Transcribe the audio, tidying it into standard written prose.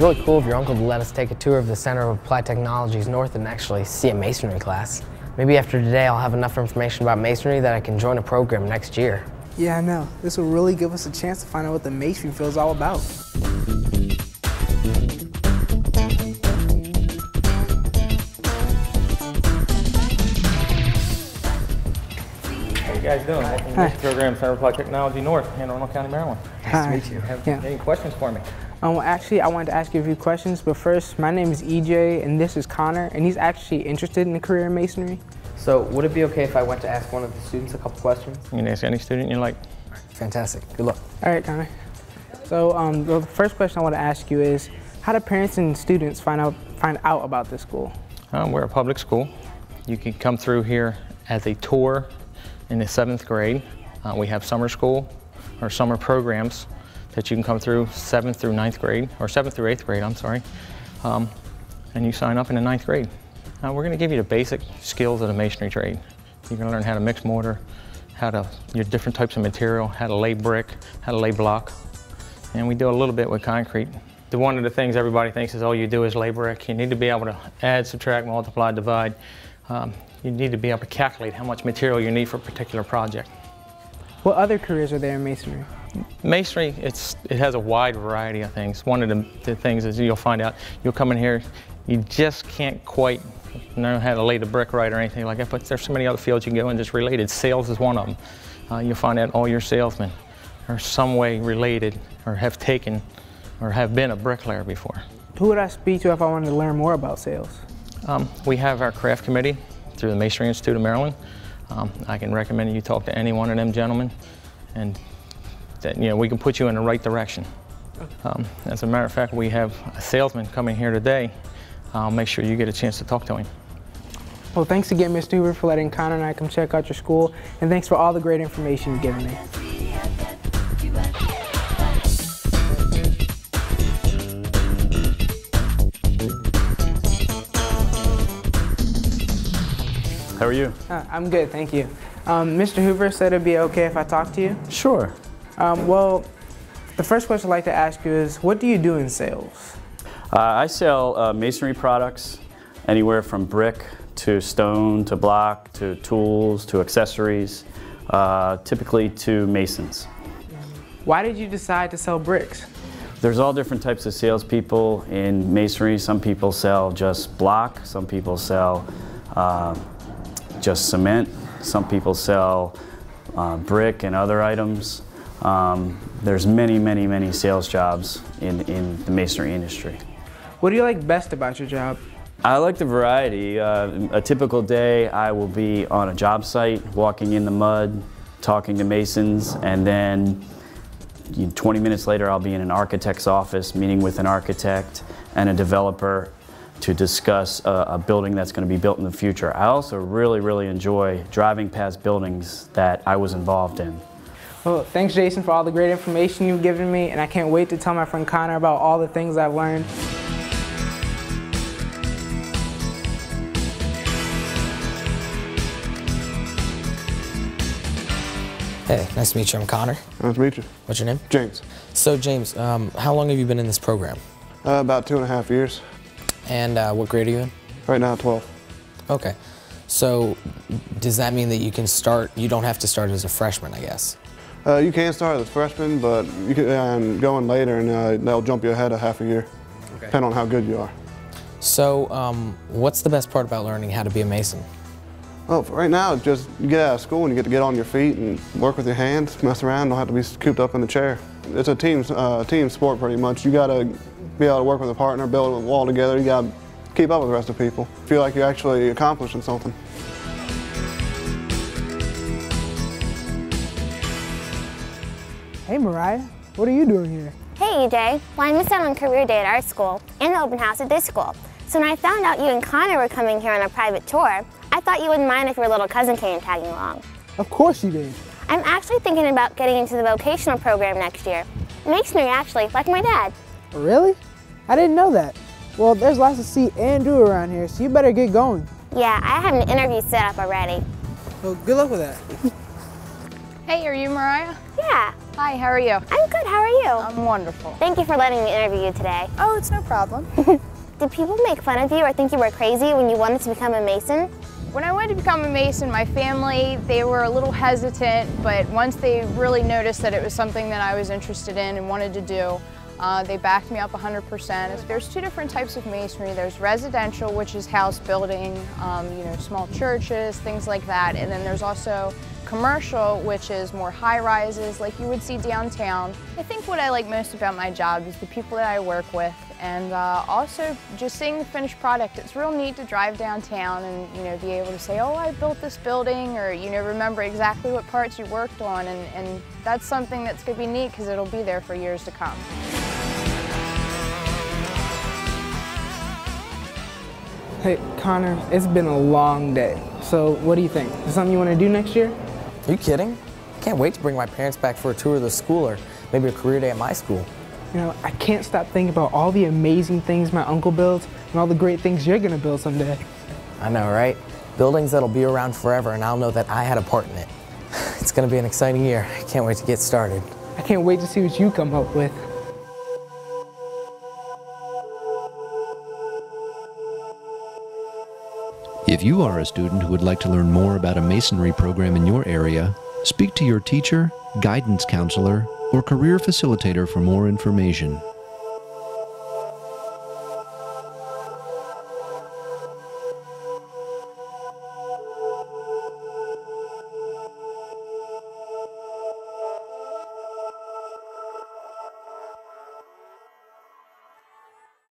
really cool of your uncle to let us take a tour of the Center of Applied Technologies North and actually see a masonry class. Maybe after today I'll have enough information about masonry that I can join a program next year. Yeah, I know. This will really give us a chance to find out what the masonry field is all about. How you guys doing? Welcome to this program, Center of Applied Technology North, Anne Arundel County, Maryland. Nice to meet you. Have any questions for me? Actually, I wanted to ask you a few questions, but first, my name is EJ, and this is Connor, and he's actually interested in a career in masonry. So, would it be okay if I went to ask one of the students a couple questions? You can ask any student you like. Fantastic. Good luck. All right, Connor. So, the first question I want to ask you is, how do parents and students find out about this school? We're a public school. You can come through here as a tour in the 7th grade. We have summer school or summer programs that you can come through 7th through 9th grade, or 7th through 8th grade, I'm sorry. And you sign up in the 9th grade. We're going to give you the basic skills of the masonry trade. You're going to learn how to mix mortar, your different types of material, how to lay brick, how to lay block. And we do a little bit with concrete. One of the things everybody thinks is all you do is lay brick. You need to be able to add, subtract, multiply, divide. You need to be able to calculate how much material you need for a particular project. What other careers are there in masonry? Masonry, it has a wide variety of things. One of the things is you'll find out, you'll come in here, you just can't quite know how to lay the brick right or anything like that, but there's so many other fields you can go in just related. Sales is one of them. You'll find out all your salesmen are some way related or have taken or have been a bricklayer before. Who would I speak to if I wanted to learn more about sales? We have our craft committee through the Masonry Institute of Maryland. I can recommend you talk to any one of them gentlemen, and we can put you in the right direction. As a matter of fact, we have a salesman coming here today. I'll make sure you get a chance to talk to him. Well, thanks again, Mr. Hoover, for letting Connor and I come check out your school, and thanks for all the great information you've given me. How are you? I'm good, thank you. Mr. Hoover said it'd be okay if I talk to you? Sure. Well, the first question I'd like to ask you is, what do you do in sales? I sell masonry products, anywhere from brick to stone to block to tools to accessories, typically to masons. Why did you decide to sell bricks? There's all different types of salespeople in masonry. Some people sell just block, some people sell just cement, some people sell brick and other items. There's many sales jobs in the masonry industry. What do you like best about your job? I like the variety. A typical day I will be on a job site, walking in the mud, talking to masons, and then 20 minutes later I'll be in an architect's office meeting with an architect and a developer to discuss a building that's going to be built in the future. I also really enjoy driving past buildings that I was involved in. Well, thanks, Jason, for all the great information you've given me, and I can't wait to tell my friend Connor about all the things I've learned. Hey, nice to meet you. I'm Connor. Nice to meet you. What's your name? James. So, James, how long have you been in this program? About 2.5 years. And what grade are you in? Right now, 12. Okay. So, does that mean that you can start, you don't have to start as a freshman, I guess? You can start as a freshman, but you can go in later and they'll jump you ahead a half a year, depending on how good you are. So, what's the best part about learning how to be a mason? Well, right now, it's just you get out of school and you get to get on your feet and work with your hands, mess around, don't have to be cooped up in the chair. It's a team sport pretty much. You got to be able to work with a partner, build a wall together. You got to keep up with the rest of the people. Feel like you're actually accomplishing something. Hey, Mariah, what are you doing here? Hey, EJ. Well, I missed out on career day at our school and the open house at this school. So when I found out you and Connor were coming here on a private tour, I thought you wouldn't mind if your little cousin came tagging along. Of course you did. I'm actually thinking about getting into the vocational program next year. Masonry, actually, like my dad. Really? I didn't know that. Well, there's lots to see and do around here, so you better get going. Yeah, I have an interview set up already. Well, good luck with that. Hey, are you Mariah? Yeah. Hi, how are you? I'm good, how are you? I'm wonderful. Thank you for letting me interview you today. Oh, it's no problem. Did people make fun of you or think you were crazy when you wanted to become a Mason? When I wanted to become a Mason, my family, they were a little hesitant, but once they really noticed that it was something that I was interested in and wanted to do, they backed me up 100%. There's two different types of masonry. There's residential, which is house building, small churches, things like that. And then there's also commercial, which is more high-rises like you would see downtown. I think what I like most about my job is the people that I work with, and also just seeing the finished product. It's real neat to drive downtown and be able to say, oh, I built this building, or remember exactly what parts you worked on, and that's something that's going to be neat because it'll be there for years to come. Hey, Connor, it's been a long day. So what do you think? Is it something you want to do next year? Are you kidding? I can't wait to bring my parents back for a tour of the school or maybe a career day at my school. I can't stop thinking about all the amazing things my uncle builds and all the great things you're going to build someday. I know, right? Buildings that'll be around forever, and I'll know that I had a part in it. It's going to be an exciting year. I can't wait to get started. I can't wait to see what you come up with. If you are a student who would like to learn more about a masonry program in your area, speak to your teacher, guidance counselor, or career facilitator for more information.